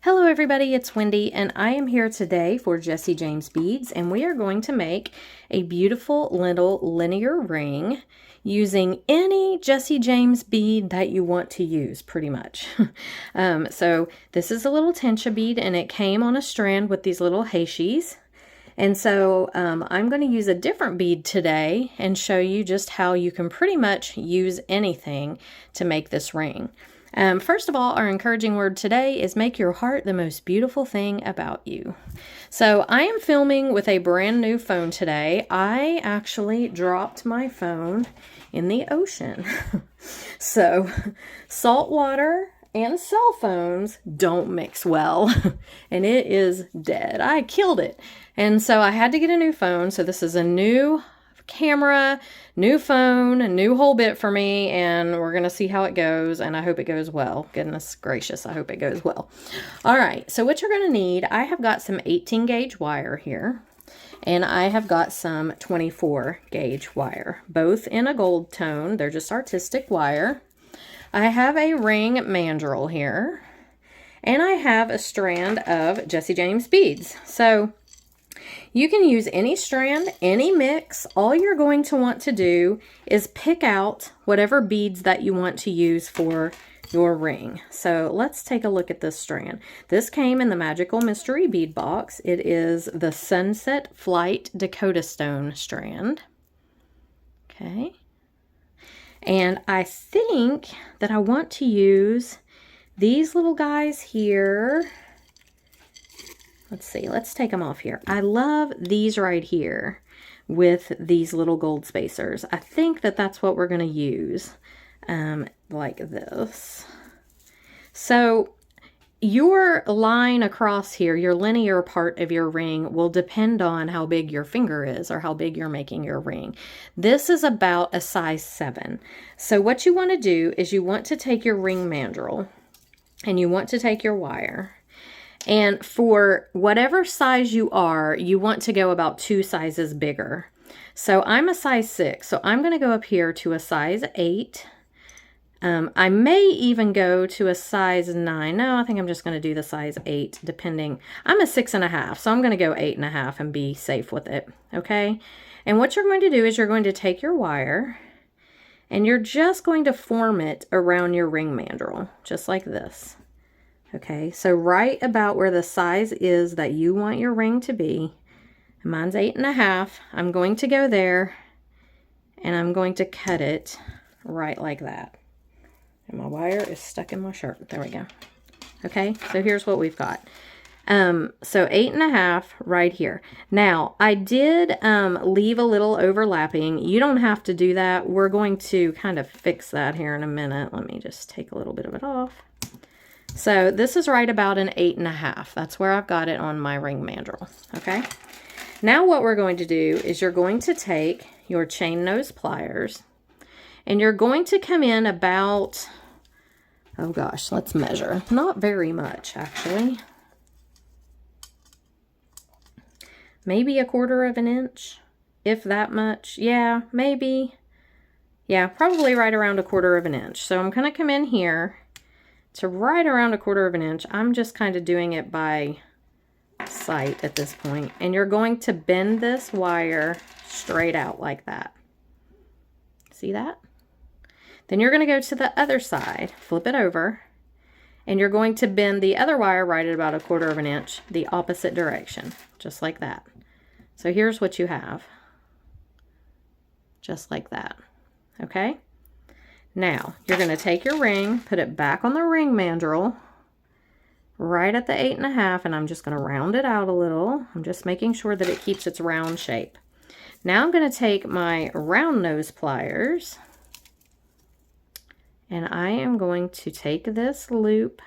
Hello everybody, it's Wendy and I am here today for Jesse James Beads, and we are going to make a beautiful little linear ring using any Jesse James bead that you want to use pretty much. So this is a little tencha bead and it came on a strand with these little heishis. And so I'm going to use a different bead today and show you just how you can pretty much use anything to make this ring. First of all, our encouraging word today is make your heart the most beautiful thing about you. So I am filming with a brand new phone today. I actually dropped my phone in the ocean. So salt water and cell phones don't mix well, and it is dead. I killed it. And so I had to get a new phone. So this is a new camera, new phone, a new whole bit for me, and we're going to see how it goes, and I hope it goes well. Goodness gracious, I hope it goes well. All right, so what you're going to need, I have got some 18 gauge wire here, and I have got some 24 gauge wire, both in a gold tone. They're just artistic wire. I have a ring mandrel here, and I have a strand of Jesse James beads. So you can use any strand, any mix. All you're going to want to do is pick out whatever beads that you want to use for your ring. So let's take a look at this strand. This came in the Magical Mystery Bead Box. It is the Sunset Flight Dakota Stone strand. Okay. And I think that I want to use these little guys here. Let's see, let's take them off here. I love these right here with these little gold spacers. I think that that's what we're going to use, like this. So your line across here, your linear part of your ring, will depend on how big your finger is or how big you're making your ring. This is about a size 7. So what you want to do is you want to take your ring mandrel and you want to take your wire. And for whatever size you are, you want to go about 2 sizes bigger. So I'm a size 6, so I'm going to go up here to a size 8. I may even go to a size 9. No, I think I'm just going to do the size 8, depending. I'm a 6.5, so I'm going to go 8.5 and be safe with it, okay? And what you're going to do is you're going to take your wire, and you're just going to form it around your ring mandrel, just like this. Okay, so right about where the size is that you want your ring to be, mine's 8.5, I'm going to go there and I'm going to cut it right like that. And my wire is stuck in my shirt. There we go. Okay, so here's what we've got. So 8.5 right here. Now, I did leave a little overlapping. You don't have to do that. We're going to kind of fix that here in a minute. Let me just take a little bit of it off. So this is right about an 8.5. That's where I've got it on my ring mandrel. Okay. Now what we're going to do is you're going to take your chain nose pliers and you're going to come in about, oh gosh, let's measure. Not very much actually. Maybe 1/4 of an inch, if that much. Yeah, maybe. Yeah, probably right around 1/4 of an inch. So I'm going to come in here to right around 1/4 of an inch. I'm just kind of doing it by sight at this point. And you're going to bend this wire straight out like that. See that? Then you're going to go to the other side, flip it over, and you're going to bend the other wire right at about 1/4 of an inch, the opposite direction, just like that. So here's what you have. Just like that. Okay? Now, you're going to take your ring, put it back on the ring mandrel, right at the 8.5, and I'm just going to round it out a little. I'm just making sure that it keeps its round shape. Now I'm going to take my round nose pliers, and I am going to take this loop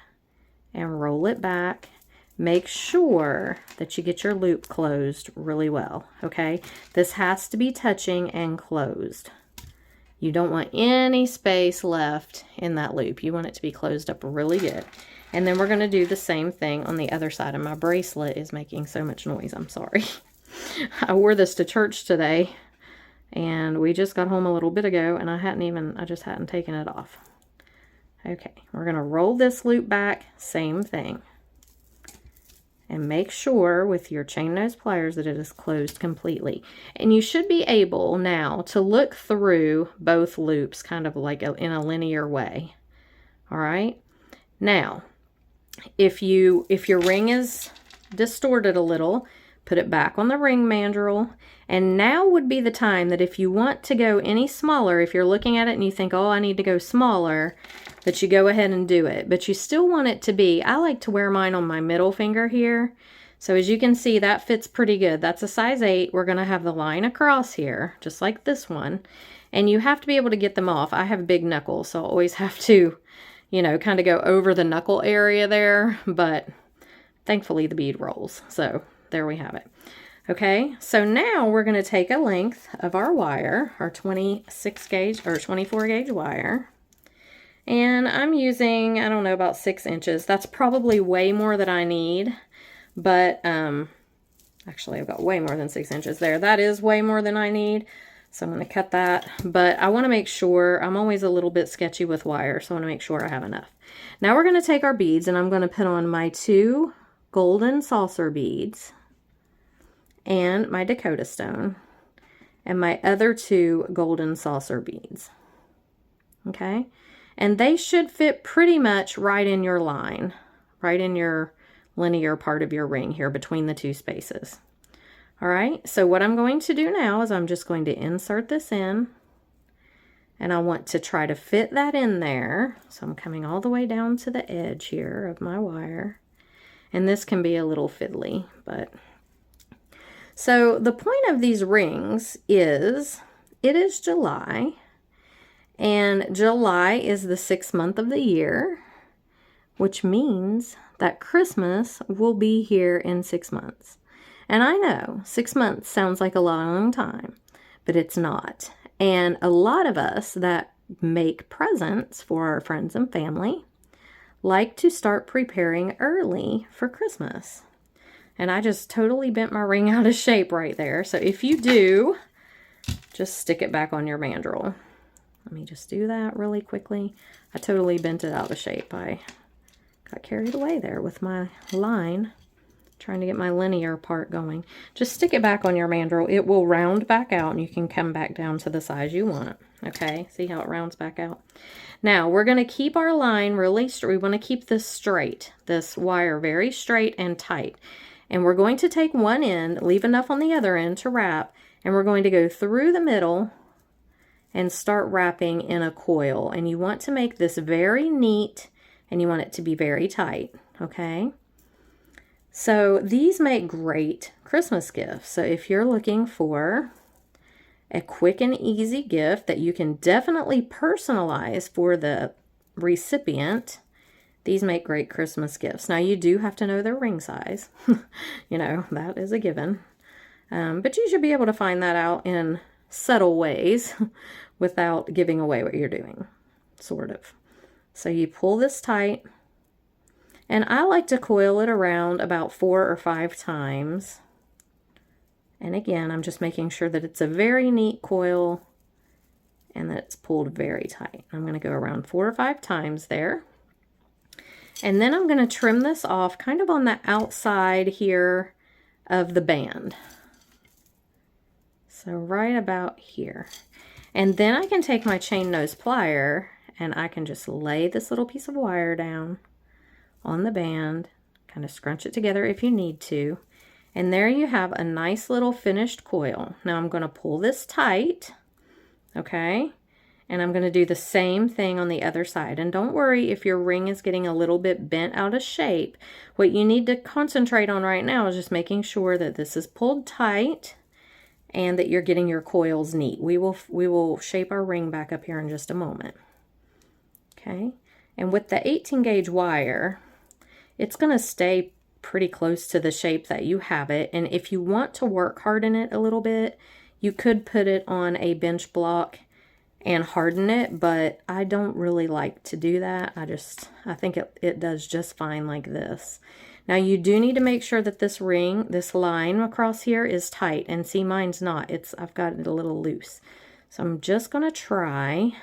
and roll it back. Make sure that you get your loop closed really well, okay? This has to be touching and closed. You don't want any space left in that loop. You want it to be closed up really good. And then we're going to do the same thing on the other side. And my bracelet is making so much noise. I'm sorry. I wore this to church today. And we just got home a little bit ago. And I just hadn't taken it off. Okay. We're going to roll this loop back. Same thing. and make sure with your chain nose pliers that it is closed completely. And you should be able now to look through both loops kind of like in a linear way. All right. Now, if your ring is distorted a little, put it back on the ring mandrel. And now would be the time that if you want to go any smaller, if you're looking at it and you think, oh, I need to go smaller, that you go ahead and do it. But you still want it to be, I like to wear mine on my middle finger here. So as you can see, that fits pretty good. That's a size 8. We're going to have the line across here, just like this one. And you have to be able to get them off. I have big knuckles, so I always have to, you know, kind of go over the knuckle area there. But thankfully the bead rolls. So there we have it. Okay, so now we're going to take a length of our wire, our 26 gauge or 24 gauge wire. And I'm using, I don't know, about 6 inches. That's probably way more than I need. But actually, I've got way more than 6 inches there. That is way more than I need. So I'm going to cut that. But I want to make sure, I'm always a little bit sketchy with wire, so I want to make sure I have enough. Now we're going to take our beads, and I'm going to put on my 2 golden saucer beads and my Dakota stone and my other 2 golden saucer beads. Okay? And they should fit pretty much right in your line, right in your linear part of your ring here between the 2 spaces. All right, so what I'm going to do now is I'm just going to insert this in, and I want to try to fit that in there. So I'm coming all the way down to the edge here of my wire. And this can be a little fiddly, but... So the point of these rings is, it is July, and July is the 6th month of the year, which means that Christmas will be here in 6 months. And I know 6 months sounds like a long time, but it's not. And a lot of us that make presents for our friends and family like to start preparing early for Christmas. And I just totally bent my ring out of shape right there. So if you do, just stick it back on your mandrel. Let me just do that really quickly. I totally bent it out of shape. I got carried away there with my line, trying to get my linear part going. Just stick it back on your mandrel. It will round back out, and you can come back down to the size you want. Okay, see how it rounds back out? Now, we're going to keep our line really straight. We want to keep this straight, this wire very straight and tight. And we're going to take one end, leave enough on the other end to wrap, and we're going to go through the middle and start wrapping in a coil. And you want to make this very neat, and you want it to be very tight, okay? So these make great Christmas gifts. So if you're looking for a quick and easy gift that you can definitely personalize for the recipient, these make great Christmas gifts. Now, you do have to know their ring size. You know, that is a given. But you should be able to find that out in subtle ways without giving away what you're doing, sort of. So you pull this tight. And I like to coil it around about 4 or 5 times. And again, I'm just making sure that it's a very neat coil and that it's pulled very tight. I'm going to go around 4 or 5 times there. And then I'm going to trim this off kind of on the outside here of the band. So right about here. And then I can take my chain nose plier and I can just lay this little piece of wire down on the band, kind of scrunch it together if you need to. And there you have a nice little finished coil. Now I'm going to pull this tight, okay? And I'm going to do the same thing on the other side. And don't worry if your ring is getting a little bit bent out of shape. What you need to concentrate on right now is just making sure that this is pulled tight and that you're getting your coils neat. We will shape our ring back up here in just a moment. Okay? And with the 18 gauge wire, it's going to stay pretty close to the shape that you have it. And if you want to work harden it a little bit, you could put it on a bench block and harden it, but I don't really like to do that. I think it does just fine like this. Now you do need to make sure that this line across here is tight, and see, mine's not. I've got it a little loose. So I'm just going to try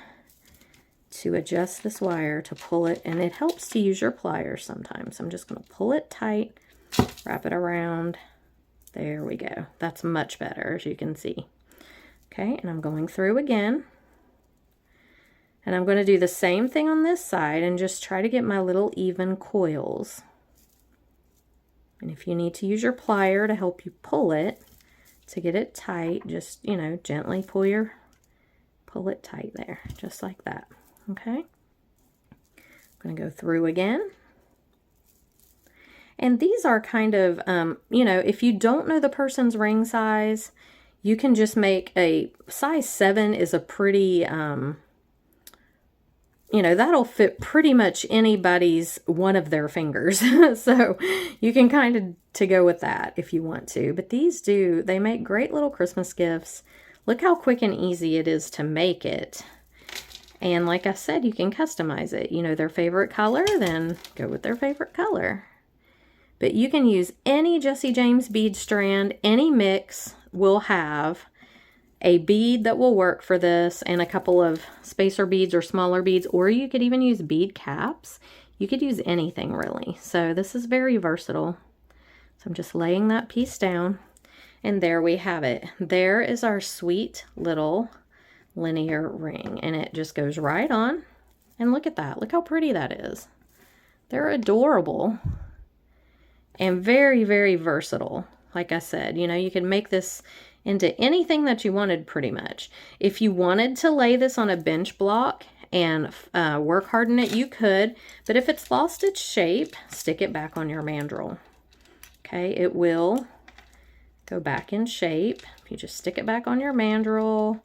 to adjust this wire to pull it, and it helps to use your pliers sometimes. I'm just going to pull it tight Wrap it around. There we go. That's much better, as you can see. Okay, and I'm going through again. And I'm going to do the same thing on this side and just try to get my little even coils. And if you need to use your plier to help you pull it, to get it tight, just, you know, gently pull it tight there, just like that. Okay? I'm going to go through again. And these are kind of, you know, if you don't know the person's ring size, you can just make a size 7 is a pretty, you know, that'll fit pretty much anybody's one of their fingers. So you can kind of to go with that if you want to. But these they make great little Christmas gifts. Look how quick and easy it is to make it. And like I said, you can customize it. You know, their favorite color, then go with their favorite color. But you can use any Jesse James bead strand, any mix will have a bead that will work for this and a couple of spacer beads or smaller beads, or you could even use bead caps. You could use anything really. So this is very versatile. So I'm just laying that piece down and there we have it. There is our sweet little linear ring and it just goes right on. And look at that. Look how pretty that is. They're adorable and very, very versatile. Like I said, you know, you can make this into anything that you wanted pretty much. If you wanted to lay this on a bench block and work harden it, you could. But if it's lost its shape, stick it back on your mandrel. Okay, it will go back in shape. If you just stick it back on your mandrel,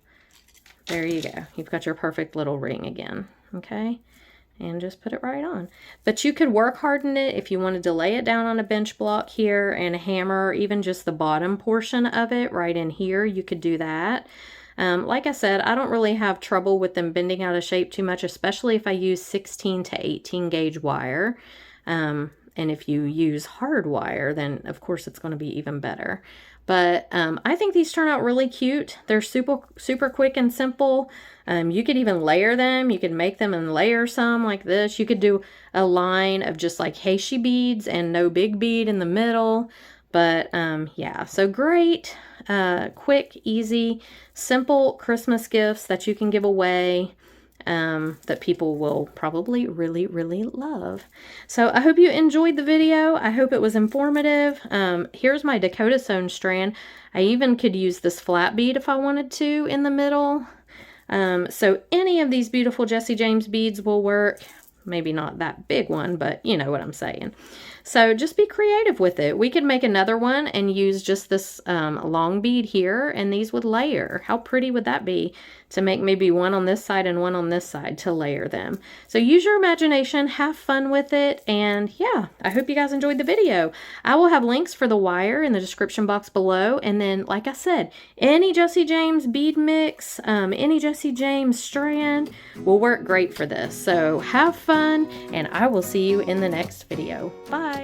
there you go. You've got your perfect little ring again. Okay, and just put it right on. But you could work harden it if you wanted to lay it down on a bench block here and hammer even just the bottom portion of it right in here. You could do that. Like I said, I don't really have trouble with them bending out of shape too much, especially if I use 16 to 18 gauge wire. And if you use hard wire, then of course it's going to be even better. But I think these turn out really cute. They're super quick and simple. You could even layer them. You could make them and layer some like this. You could do a line of just like Heishi beads and no big bead in the middle. But yeah, so great, quick, easy, simple Christmas gifts that you can give away. That people will probably really, really love. So I hope you enjoyed the video. I hope it was informative. Here's my Dakota sewn strand. I even could use this flat bead if I wanted to in the middle. So any of these beautiful Jesse James beads will work. Maybe not that big one, but you know what I'm saying. So just be creative with it. We could make another one and use just this long bead here, and these would layer. How pretty would that be to make maybe one on this side and one on this side to layer them? So use your imagination, have fun with it, and yeah, I hope you guys enjoyed the video. I will have links for the wire in the description box below, and then like I said, any Jesse James bead mix, any Jesse James strand will work great for this. So have fun, and I will see you in the next video. Bye!